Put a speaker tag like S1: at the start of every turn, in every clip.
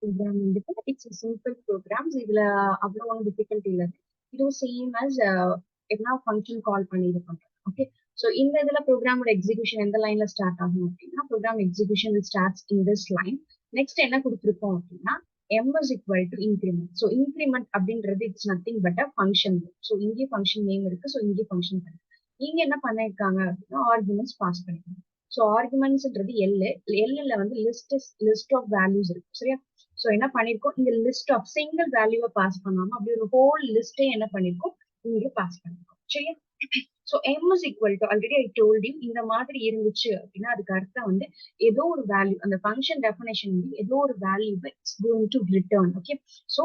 S1: program வந்துட்டு it's a simple programs. இதுல அவ்வளவு ஒன்றும் difficulty இல்ல. இதுவும் same as என்ன function call பண்ணி இது பண்றோம். ஓகே, ஸோ இந்த இதுல ப்ரோக்ராமோட எக்ஸிகியூஷன் எந்த லைன்ல ஸ்டார்ட் ஆகும் அப்படின்னா program execution starts in this line. Next என்ன கொடுத்துருக்கோம் அப்படின்னா m is equal to increment. So increment அப்படின்றது it's nothing but a function. So இங்கே ஃபங்க்ஷன் நேம் இருக்கு, ஸோ இங்கே ஃபங்க்ஷன் இருக்கு. இங்க என்ன பண்ணிருக்காங்க அப்படின்னா ஆர்குமெண்ட்ஸ் பாஸ் பண்ணிருக்காங்க. ஸோ ஆர்குமெண்ட்ஸ்ன்றது எல்ல வந்து லிஸ்ட் ஆஃப் வேல்யூஸ் இருக்கு, சரியா? ஸோ என்ன பண்ணிருக்கோம், இந்த லிஸ்ட் ஆஃப் சிங்கிள் வேல்யூவை பாஸ் பண்ணாம அப்படி ஒரு ஹோல் லிஸ்டே என்ன பண்ணிருக்கோம் இங்க பாஸ் பண்ணிருக்கோம், சரியா? So m is equal to already I told you இந்த மாதிரி இருந்துச்சு அப்படின்னா அதுக்கு அர்த்தம் வந்து ஏதோ ஒரு வேல்யூ, அந்த ஃபங்க்ஷன் டெஃபினேஷன் வந்து ஏதோ ஒரு value it's going to return. Okay, so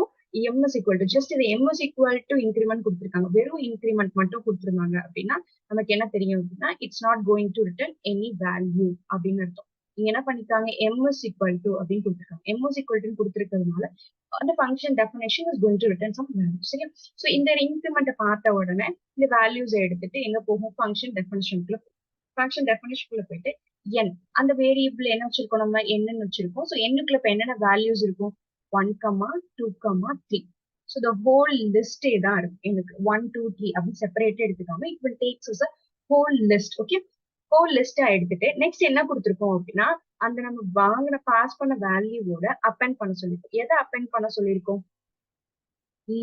S1: m is equal to just இது m is equal to increment கொடுத்துருக்காங்க, வெறும் இன்க்ரிமெண்ட் மட்டும் கொடுத்துருந்தாங்க அப்படின்னா நமக்கு என்ன தெரியும் அப்படின்னா it's not going to return any value அப்படின்னு அர்த்தம். நீங்க என்ன பண்ணிருக்காங்க m is equal to அப்படின்னு கொடுத்துருக்காங்க. m is equal to கொடுத்துருக்கிறதுனால அந்த function definition is going to return some value, சரியா? ஸோ இந்த இன்க்ரிமெண்ட்டை பார்த்த உடனே இந்த வேல்யூஸ் எடுத்துட்டு எங்க போகும் ஃபங்க்ஷன் டெஃபினேஷனுக்குள்ள. ஃபங்க்ஷன் டெஃபினேஷனுக்குள்ள போயிட்டு n அந்த வேரியபிள் என்ன வச்சிருக்கோம் நம்ம என்னன்னு வச்சிருக்கோம். ஸோ என்னுக்குள்ள இப்ப என்னென்ன வேல்யூஸ் இருக்கும் 1, 2, 3. ஸோ த ஹோல் லிஸ்டே தான் இருக்கும் எனக்கு 1, 2, 3 அப்படின்னு செப்பரேட்டா எடுத்துக்காம it will takes as a whole list. Okay, whole லிஸ்டா எடுத்துட்டு நெக்ஸ்ட் என்ன கொடுத்துருக்கோம் அப்படின்னா அந்த நம்ம வாங்கின பாஸ் பண்ண வேல்யூவோட அப்பெண்ட் பண்ண சொல்லிருக்கோம். எதை அப்பெண்ட் பண்ண சொல்லியிருக்கோம்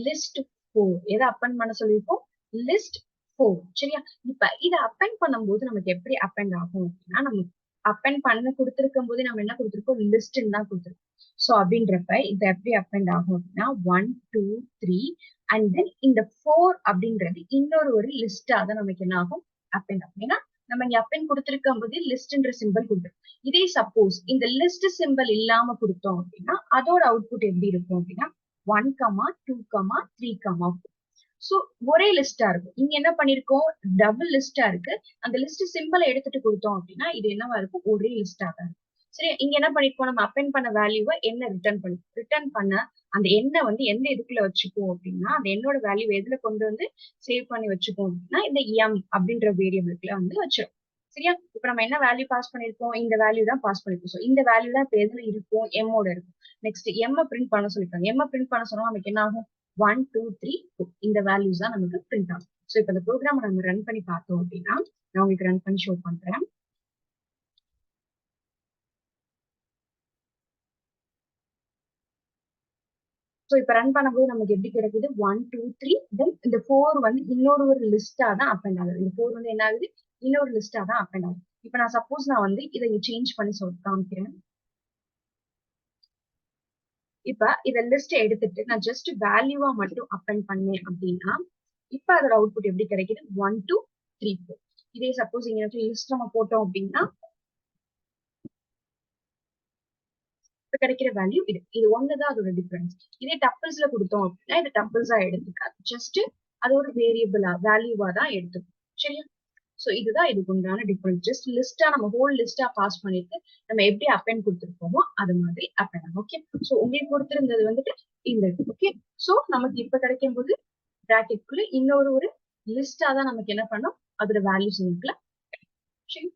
S1: லிஸ்ட் 4. எதை அப்பெண்ட் பண்ண சொல்லியிருக்கோம் லிஸ்ட் 4, சரியா? இப்ப இதை அப்பெண்ட் பண்ணும்போது நமக்கு எப்படி அப்பெண்ட் ஆகும் அப்படின்னா நம்ம அப்பெண்ட் பண்ண கொடுத்திருக்கும் போது நம்ம என்ன கொடுத்திருக்கோம் லிஸ்ட்ன்னு தான் கொடுத்திருக்கோம். சோ அப்படின்றப்ப இது எப்படி அப்பெண்ட் ஆகும் அப்படின்னா 1, 2, 3 அண்ட் தென் இந்த 4 அப்படின்றது இன்னொரு ஒரு லிஸ்டா தான் நமக்கு என்ன ஆகும் அப்பெண்ட் ஆகும். ஏன்னா நம்ம இங்க அப்பெண்ட் கொடுத்திருக்கும் போது லிஸ்ட்ன்ற சிம்பிள் கொடுத்துருக்கோம். இதே சப்போஸ் இந்த லிஸ்ட் சிம்பிள் இல்லாம கொடுத்தோம் அப்படின்னா அதோட அவுட்புட் எப்படி இருக்கும் அப்படின்னா 1, 2, 3, 4. சோ ஒரே லிஸ்டா இருக்கும். இங்க என்ன பண்ணிருக்கோம் டபுள் லிஸ்டா இருக்கு. அந்த லிஸ்ட் சிம்பிளை எடுத்துட்டு கொடுத்தோம் அப்படின்னா இது என்னவா இருக்கும் ஒரே லிஸ்டா தான் இருக்கும். சரி, இங்க என்ன பண்ணிருக்கோம் நம்ம அப்பெண்ட் பண்ண வேல்யூவை என்ன ரிட்டர்ன் பண்ண அந்த எண்ணை வந்து எந்த இதுக்குள்ள வச்சுப்போம் அப்படின்னா அந்த எண்ணோட வேல்யூ எதுல கொண்டு வந்து சேவ் பண்ணி வச்சுப்போம் அப்படின்னா இந்த m அப்படின்ற வேரியபிள்குள்ள வந்து வச்சிடும். சரியா? இப்ப நம்ம என்ன வேல்யூ பாஸ் பண்ணிருக்கோம் இந்த வேல்யூ தான் பாஸ் பண்ணிருக்கோம். ஸோ இந்த வேல்யூ தான் இப்ப எதுல இருக்கும் எம்மோட இருக்கும். நெக்ஸ்ட் எம் பிரிண்ட் பண்ண சொல்லிருக்காங்க. எம் பிரிண்ட் பண்ண சொன்னா நமக்கு என்ன ஆகும் 1, 2, 3, 4 இந்த வேல்யூஸ் தான் நமக்கு பிரிண்ட் ஆகும். ஸோ இப்ப இந்த ப்ரோக்ராம் நம்ம ரன் பண்ணி பார்த்தோம் அப்படின்னா நான் உங்களுக்கு ரன் பண்ணி ஷோ பண்றேன். ஸோ இப்ப ரன் பண்ணும்போது நமக்கு எப்படி கிடைக்குது 1, 2, 3 தென் இந்த 4 வந்து இன்னொரு ஒரு லிஸ்டா தான் அப்பெண்ட் ஆகுது. இந்த 4 வந்து என்ன ஆகுது இன்னொரு லிஸ்டா தான் அப்பெண்ட் ஆகுது. இப்ப நான் சப்போஸ் நான் வந்து இதை சேஞ்ச் பண்ணி காமிக்கிறேன். இப்ப இத லிஸ்ட் எடுத்துட்டு நான் ஜஸ்ட் வேல்யூவா மட்டும் அப்பெண்ட் பண்ணேன் அப்படின்னா இப்ப அதோட அவுட்புட் எப்படி கிடைக்குது 1, 2, 3, 4. இதே சப்போஸ் இங்க லிஸ்ட் நம்ம போட்டோம் அப்படின்னா இப்ப கிடைக்கிற வேல்யூ இது ஒண்ணுதான் அதோட டிஃபரன்ஸ். இதே டப்பிள்ஸ்ல கொடுத்தோம் அப்படின்னா இது டப்பிள்ஸா எடுத்துக்காது, ஜஸ்ட் அது ஒரு வேரியபிளா வேல்யூவா தான் எடுத்துக்கும், சரியா? சோ இதுதான் இதுக்கு உண்டான டிஃபரன்ஸ். ஜஸ்ட் லிஸ்டா நம்ம ஹோல் லிஸ்டா பாஸ் பண்ணிட்டு நம்ம எப்படி அப்பெண்ட் கொடுத்துருக்கோமோ அது மாதிரி அப்பெண்ட் ஆகும். ஓகே, சோ உங்களுக்கு கொடுத்திருந்தது வந்துட்டு இந்த ஓகே. சோ நமக்கு இப்ப கிடைக்கும் போது பிராக்கெட்குள்ள இன்னொரு ஒரு லிஸ்டா தான் நமக்கு என்ன பண்ணும் அதோட வேல்யூஸ் இருக்குல்ல, சரி.